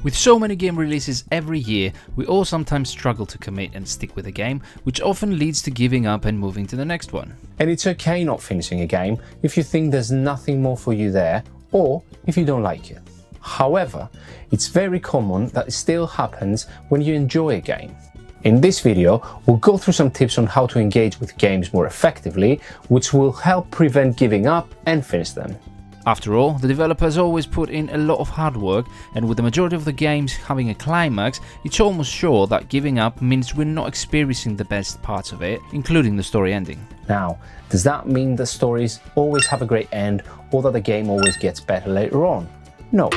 With so many game releases every year, we all sometimes struggle to commit and stick with a game, which often leads to giving up and moving to the next one. And it's okay not finishing a game if you think there's nothing more for you there, or if you don't like it. However, it's very common that it still happens when you enjoy a game. In this video, we'll go through some tips on how to engage with games more effectively, which will help prevent giving up and finish them. After all, the developers always put in a lot of hard work, and with the majority of the games having a climax, it's almost sure that giving up means we're not experiencing the best parts of it, including the story ending. Now, does that mean that stories always have a great end, or that the game always gets better later on? No.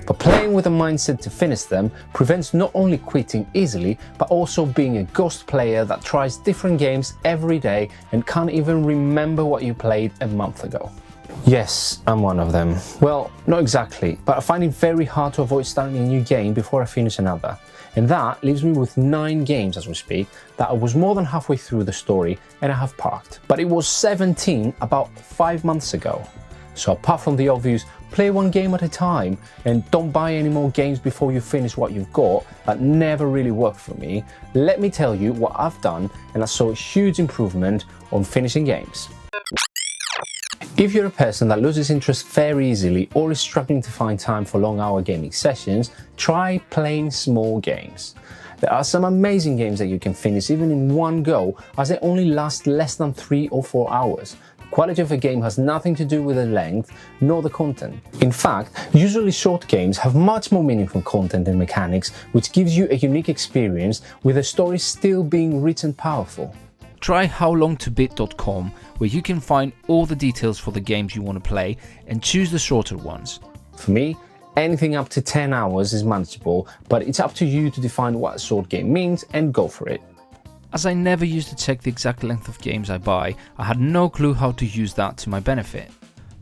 But playing with a mindset to finish them prevents not only quitting easily, but also being a ghost player that tries different games every day and can't even remember what you played a month ago. Yes, I'm one of them. Well, not exactly, but I find it very hard to avoid starting a new game before I finish another. And that leaves me with 9 games as we speak that I was more than halfway through the story and I have parked. But it was 17 about 5 months ago. So apart from the obvious, play one game at a time and don't buy any more games before you finish what you've got, that never really worked for me, let me tell you what I've done, and I saw a huge improvement on finishing games. If you're a person that loses interest very easily or is struggling to find time for long-hour gaming sessions, try playing small games. There are some amazing games that you can finish even in one go, as they only last less than 3 or 4 hours. The quality of a game has nothing to do with the length nor the content. In fact, usually short games have much more meaningful content and mechanics, which gives you a unique experience with the story still being rich and powerful. Try howlongtobit.com, where you can find all the details for the games you want to play and choose the shorter ones. For me, anything up to 10 hours is manageable, but it's up to you to define what a short game means and go for it. As I never used to check the exact length of games I buy, I had no clue how to use that to my benefit.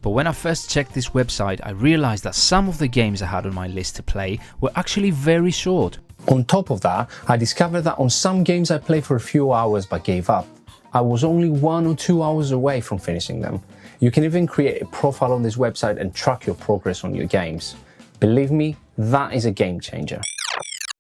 But when I first checked this website, I realized that some of the games I had on my list to play were actually very short. On top of that, I discovered that on some games I played for a few hours but gave up, I was only 1 or 2 hours away from finishing them. You can even create a profile on this website and track your progress on your games. Believe me, that is a game changer.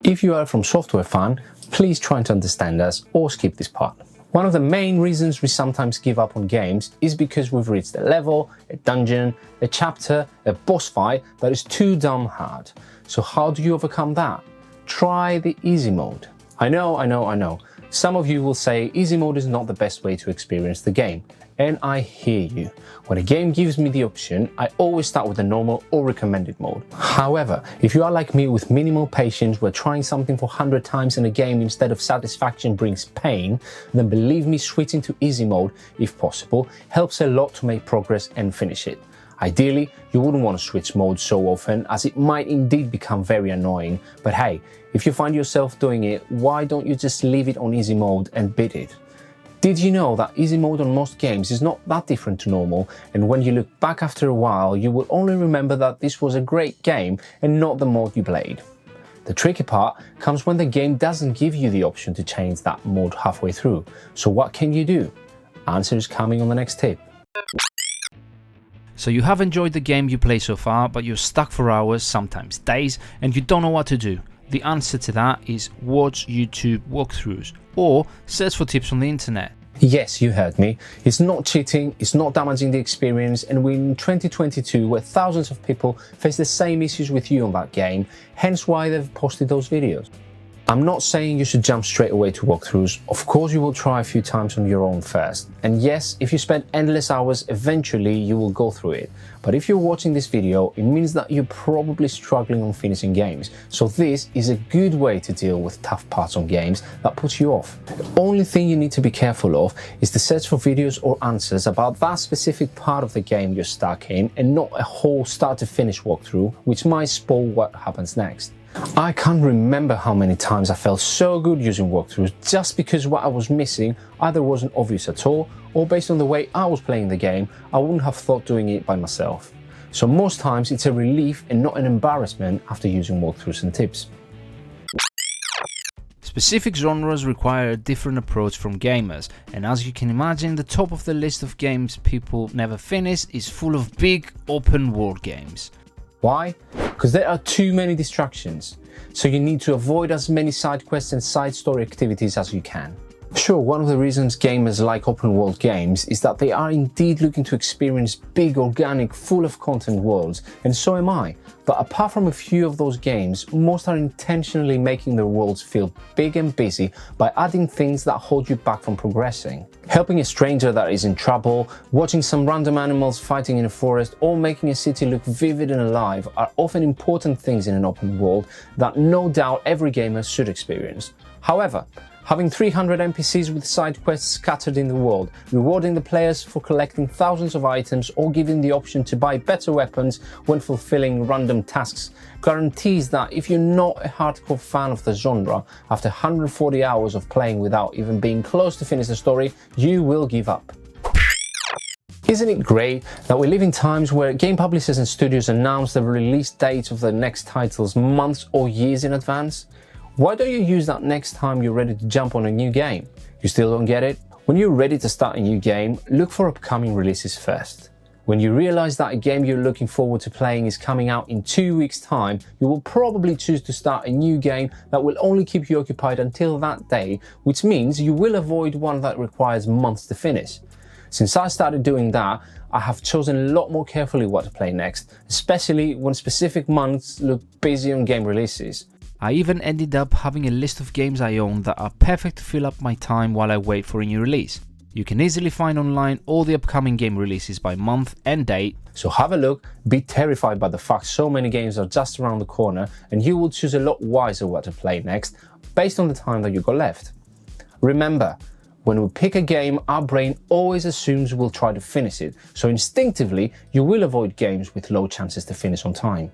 If you are from Software Fan, please try to understand us or skip this part. One of the main reasons we sometimes give up on games is because we've reached a level, a dungeon, a chapter, a boss fight that is too damn hard. So how do you overcome that? Try the easy mode. I know. Some of you will say easy mode is not the best way to experience the game. And I hear you. When a game gives me the option, I always start with the normal or recommended mode. However, if you are like me with minimal patience, where trying something for 100 times in a game instead of satisfaction brings pain, then believe me, switching to easy mode, if possible, helps a lot to make progress and finish it. Ideally, you wouldn't want to switch modes so often, as it might indeed become very annoying, but hey, if you find yourself doing it, why don't you just leave it on easy mode and beat it? Did you know that easy mode on most games is not that different to normal, and when you look back after a while, you will only remember that this was a great game and not the mode you played? The tricky part comes when the game doesn't give you the option to change that mode halfway through. So what can you do? Answer is coming on the next tip. So you have enjoyed the game you play so far, but you're stuck for hours, sometimes days, and you don't know what to do. The answer to that is watch YouTube walkthroughs or search for tips on the internet. Yes, you heard me. It's not cheating, it's not damaging the experience, and we're in 2022 where thousands of people face the same issues with you on that game, hence why they've posted those videos. I'm not saying you should jump straight away to walkthroughs. Of course you will try a few times on your own first. And yes, if you spend endless hours, eventually you will go through it. But if you're watching this video, it means that you're probably struggling on finishing games. So this is a good way to deal with tough parts on games that put you off. The only thing you need to be careful of is to search for videos or answers about that specific part of the game you're stuck in, and not a whole start to finish walkthrough, which might spoil what happens next. I can't remember how many times I felt so good using walkthroughs just because what I was missing either wasn't obvious at all, or based on the way I was playing the game, I wouldn't have thought doing it by myself. So most times it's a relief and not an embarrassment after using walkthroughs and tips. Specific genres require a different approach from gamers, and as you can imagine, the top of the list of games people never finish is full of big open world games. Why? because there are too many distractions. So you need to avoid as many side quests and side story activities as you can. Sure, one of the reasons gamers like open world games is that they are indeed looking to experience big, organic, full of content worlds, and so am I. But apart from a few of those games, most are intentionally making their worlds feel big and busy by adding things that hold you back from progressing. Helping a stranger that is in trouble, watching some random animals fighting in a forest, or making a city look vivid and alive are often important things in an open world that no doubt every gamer should experience. However, having 300 NPCs with side quests scattered in the world, rewarding the players for collecting thousands of items or giving the option to buy better weapons when fulfilling random tasks guarantees that if you're not a hardcore fan of the genre, after 140 hours of playing without even being close to finish the story, you will give up. Isn't it great that we live in times where game publishers and studios announce the release dates of their next titles months or years in advance? Why don't you use that next time you're ready to jump on a new game? You still don't get it? When you're ready to start a new game, look for upcoming releases first. When you realize that a game you're looking forward to playing is coming out in 2 weeks' time, you will probably choose to start a new game that will only keep you occupied until that day, which means you will avoid one that requires months to finish. Since I started doing that, I have chosen a lot more carefully what to play next, especially when specific months look busy on game releases. I even ended up having a list of games I own that are perfect to fill up my time while I wait for a new release. You can easily find online all the upcoming game releases by month and date. So have a look, be terrified by the fact so many games are just around the corner, and you will choose a lot wiser what to play next based on the time that you got left. Remember, when we pick a game, our brain always assumes we'll try to finish it, so instinctively you will avoid games with low chances to finish on time.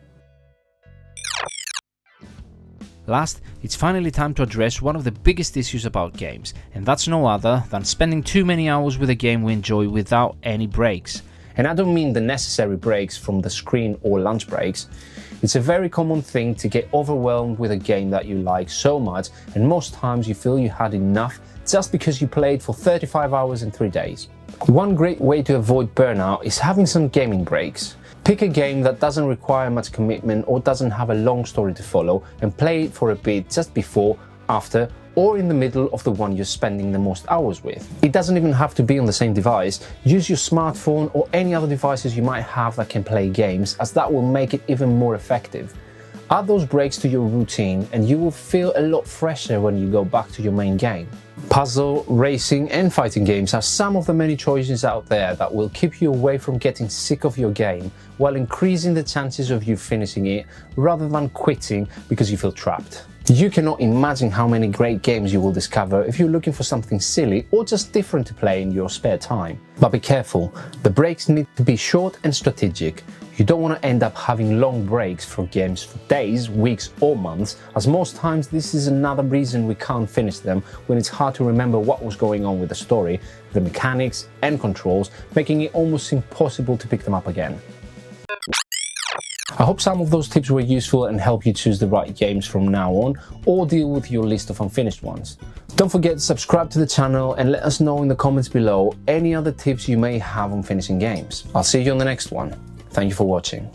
Last, it's finally time to address one of the biggest issues about games, and that's no other than spending too many hours with a game we enjoy without any breaks. And I don't mean the necessary breaks from the screen or lunch breaks. It's a very common thing to get overwhelmed with a game that you like so much, and most times you feel you had enough just because you played for 35 hours in 3 days. One great way to avoid burnout is having some gaming breaks. Pick a game that doesn't require much commitment or doesn't have a long story to follow and play it for a bit just before, after, or in the middle of the one you're spending the most hours with. It doesn't even have to be on the same device. Use your smartphone or any other devices you might have that can play games, as that will make it even more effective. Add those breaks to your routine and you will feel a lot fresher when you go back to your main game. Puzzle, racing and fighting games are some of the many choices out there that will keep you away from getting sick of your game while increasing the chances of you finishing it rather than quitting because you feel trapped. You cannot imagine how many great games you will discover if you're looking for something silly or just different to play in your spare time. But be careful, the breaks need to be short and strategic. You don't want to end up having long breaks from games for days, weeks or months, as most times this is another reason we can't finish them when it's hard to remember what was going on with the story, the mechanics and controls, making it almost impossible to pick them up again. I hope some of those tips were useful and help you choose the right games from now on or deal with your list of unfinished ones. Don't forget to subscribe to the channel and let us know in the comments below any other tips you may have on finishing games. I'll see you on the next one. Thank you for watching.